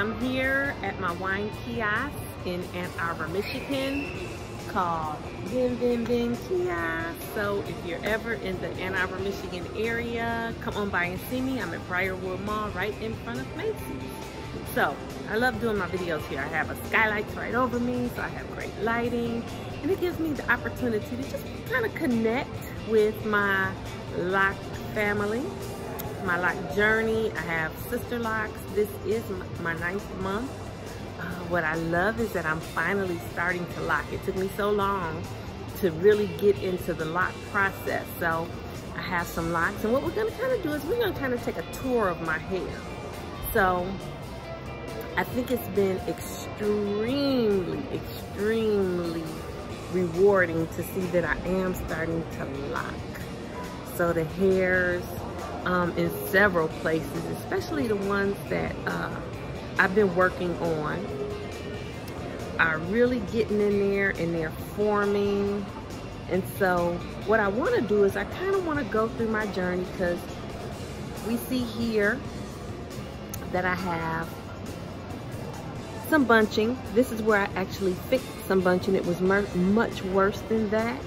I'm here at my wine kiosk in Ann Arbor, Michigan, called Vin Vin Vin Kiosk. So if you're ever in the Ann Arbor, Michigan area, come on by and see me. I'm at Briarwood Mall right in front of Macy's. So I love doing my videos here. I have a skylights right over me, so I have great lighting, and it gives me the opportunity to just kind of connect with my lock family, my lock journey. I have sister locks. This is my 9th month. What I love is that I'm finally starting to lock. It took me so long to really get into the lock process. So I have some locks, and what we're gonna kind of do is we're gonna kind of take a tour of my hair. So I think it's been extremely rewarding to see that I am starting to lock. So the hairs in several places, especially the ones that I've been working on, are really getting in there and they're forming. And so what I want to do is I kind of want to go through my journey, because we see here that I have some bunching. This is where I actually fixed some bunching. It was much worse than that.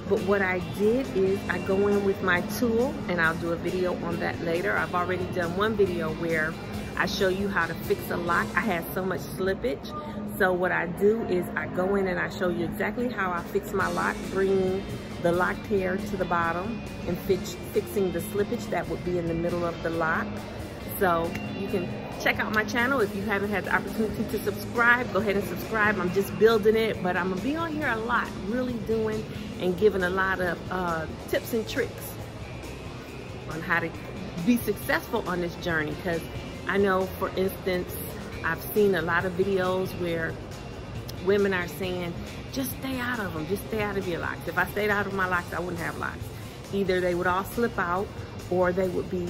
But what I did is I go in with my tool, and I'll do a video on that later. I've already done one video where I show you how to fix a lock. I had so much slippage. So what I do is I go in and I show you exactly how I fix my lock, bringing the locked hair to the bottom and fixing the slippage that would be in the middle of the lock. So you can check out my channel. If you haven't had the opportunity to subscribe, go ahead and subscribe. I'm just building it, but I'm gonna be on here a lot, really doing and giving a lot of tips and tricks on how to be successful on this journey. Because I know, for instance, I've seen a lot of videos where women are saying, just stay out of them, just stay out of your locks. If I stayed out of my locks, I wouldn't have locks. Either they would all slip out, or they would be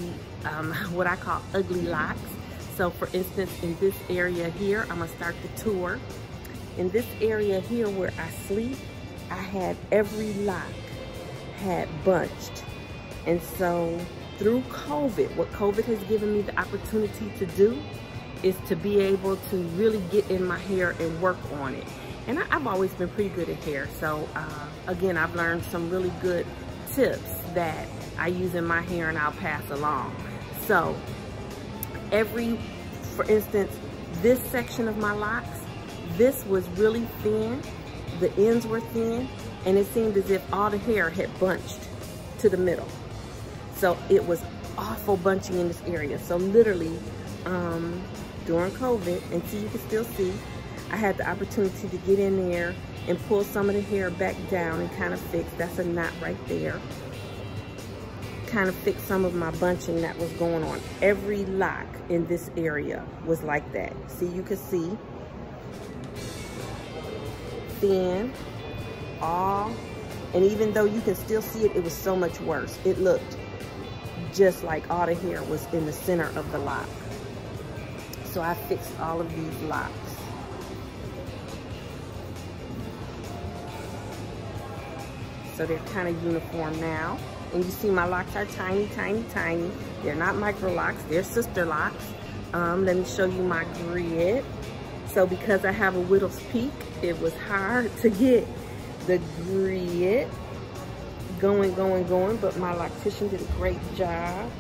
what I call ugly locks. So for instance, in this area here, I'm gonna start the tour. In this area here where I sleep, I had every lock had bunched. And so through COVID, what COVID has given me the opportunity to do is to be able to really get in my hair and work on it. And I've always been pretty good at hair. So again, I've learned some really good tips that I use in my hair and I'll pass along. So for instance, this section of my locks, this was really thin, the ends were thin, and it seemed as if all the hair had bunched to the middle. So it was awful bunching in this area. So literally, during COVID, and see, you can still see, I had the opportunity to get in there and pull some of the hair back down and kind of fix, that's a knot right there, kind of fix some of my bunching that was going on. Every lock in this area was like that. See, you can see thin, all, and even though you can still see it, it was so much worse. It looked just like all the hair was in the center of the lock. So I fixed all of these locks. So they're kind of uniform now. And you see my locks are tiny, tiny, tiny. They're not micro locks, they're sister locks. Let me show you my grid. So because I have a widow's peak, it was hard to get the grid going, but my loctician did a great job.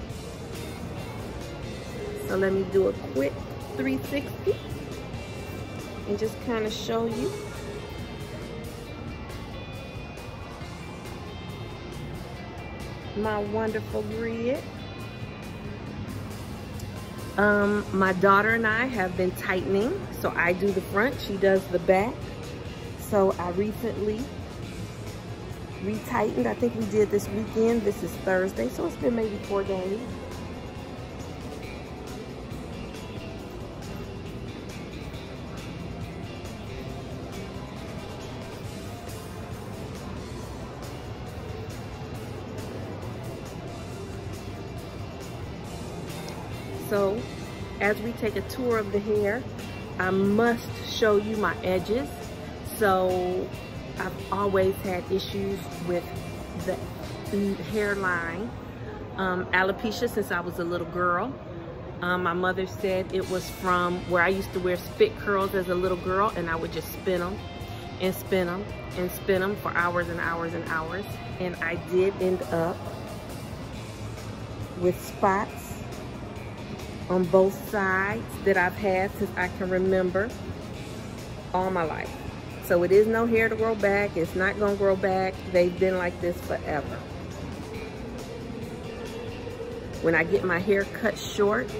So let me do a quick 360 and just kind of show you. My wonderful grid. My daughter and I have been tightening. So I do the front, she does the back. So I recently retightened. I think we did this weekend. This is Thursday, so it's been maybe 4 days. So as we take a tour of the hair, I must show you my edges. So I've always had issues with the hairline, alopecia since I was a little girl. My mother said it was from where I used to wear spit curls as a little girl, and I would just spin them and spin them and spin them for hours and hours and hours. And I did end up with spots on both sides that I've had since I can remember all my life. So it is no hair to grow back. It's not gonna grow back. They've been like this forever. When I get my hair cut short,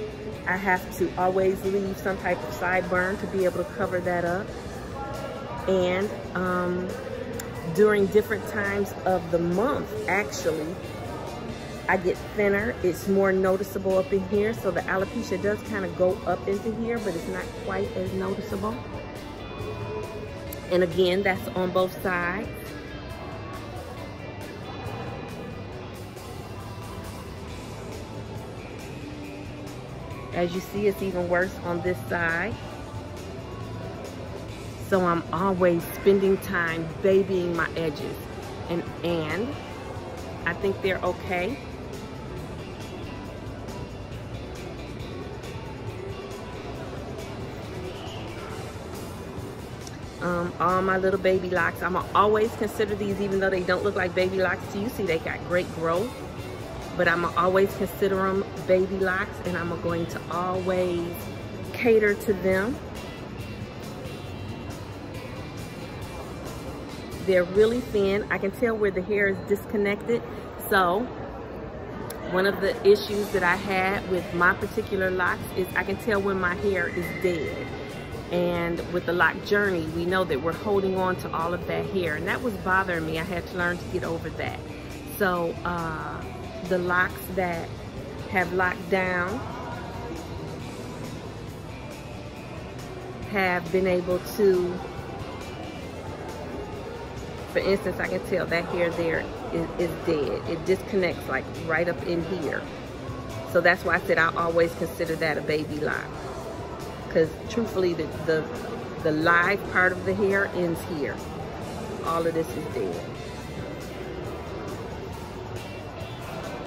I have to always leave some type of sideburn to be able to cover that up. And during different times of the month, actually, I get thinner. It's more noticeable up in here. So the alopecia does kind of go up into here, but it's not quite as noticeable. And again, that's on both sides. As you see, it's even worse on this side. So I'm always spending time babying my edges. And I think they're okay. All my little baby locks, I'm gonna always consider these, even though they don't look like baby locks to you. See, they got great growth. But I'm gonna always consider them baby locks, and I'm going to always cater to them. They're really thin. I can tell where the hair is disconnected. So one of the issues that I had with my particular locks is I can tell when my hair is dead. And with the lock journey, we know that we're holding on to all of that hair, and that was bothering me. I had to learn to get over that. So the locks that have locked down have been able to, for instance, I can tell that hair there is dead. It disconnects like right up in here. So that's why I said I always consider that a baby lock. Because truthfully, the live part of the hair ends here. All of this is dead.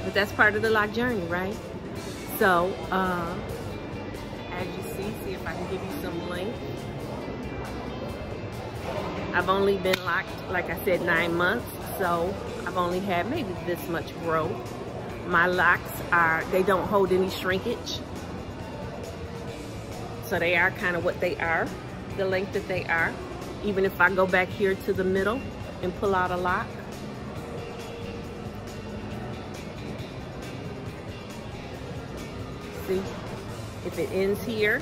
But that's part of the lock journey, right? So, as you see if I can give you some length. I've only been locked, like I said, 9 months. So I've only had maybe this much growth. My locks they don't hold any shrinkage. So they are kind of what they are, the length that they are. Even if I go back here to the middle and pull out a lock. See, if it ends here,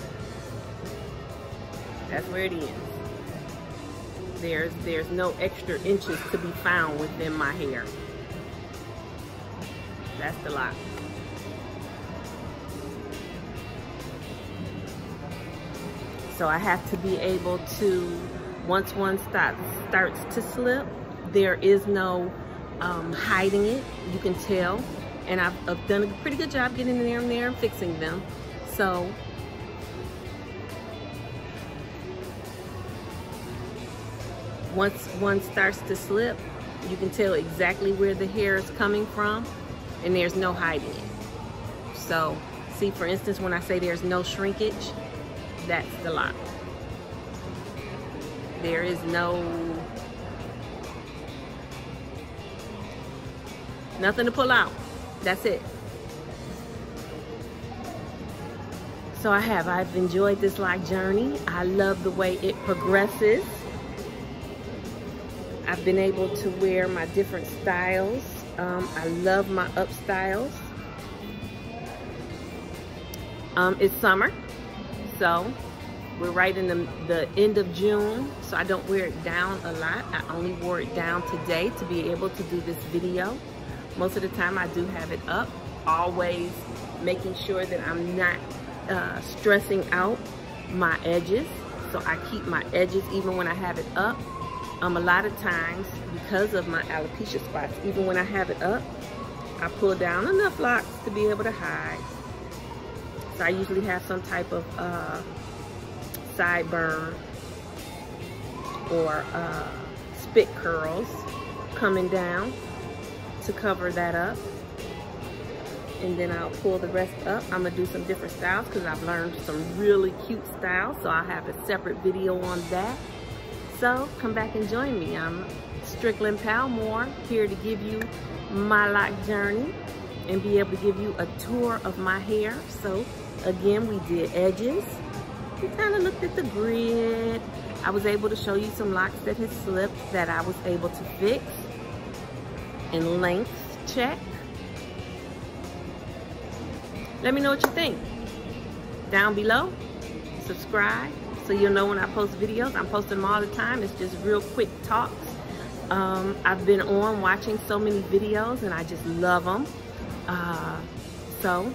that's where it ends. There's no extra inches to be found within my hair. That's the lock. So I have to be able to, once one starts to slip, there is no hiding it. You can tell. And I've done a pretty good job getting in there and fixing them. So once one starts to slip, you can tell exactly where the hair is coming from, and there's no hiding it. So see, for instance, when I say there's no shrinkage, that's the lock. There is nothing to pull out. That's it. So I've enjoyed this lock journey. I love the way it progresses. I've been able to wear my different styles. I love my up styles. It's summer, so we're right in the end of June, so I don't wear it down a lot. I only wore it down today to be able to do this video. Most of the time I do have it up, always making sure that I'm not stressing out my edges. So I keep my edges even when I have it up. A lot of times, because of my alopecia spots, even when I have it up, I pull down enough locks to be able to hide. So I usually have some type of sideburn or spit curls coming down to cover that up. and then I'll pull the rest up. I'm gonna do some different styles because I've learned some really cute styles, so I'll have a separate video on that. So come back and join me. I'm Strickland Palmore, here to give you my lock journey and be able to give you a tour of my hair. So again, we did edges. We kind of looked at the grid. I was able to show you some locks that had slipped that I was able to fix. And length check. Let me know what you think down below. Subscribe so you'll know when I post videos. I'm posting them all the time. It's just real quick talks. I've been on watching so many videos and I just love them. So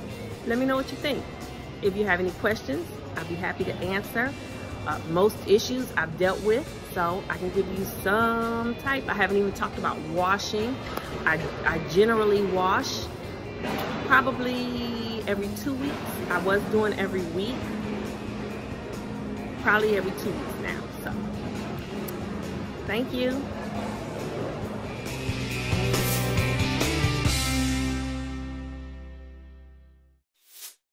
let me know what you think. If you have any questions, I'll be happy to answer. Most issues I've dealt with, so I can give you some type. I haven't even talked about washing. I generally wash probably every 2 weeks. I was doing every week, probably every 2 weeks now. So thank you.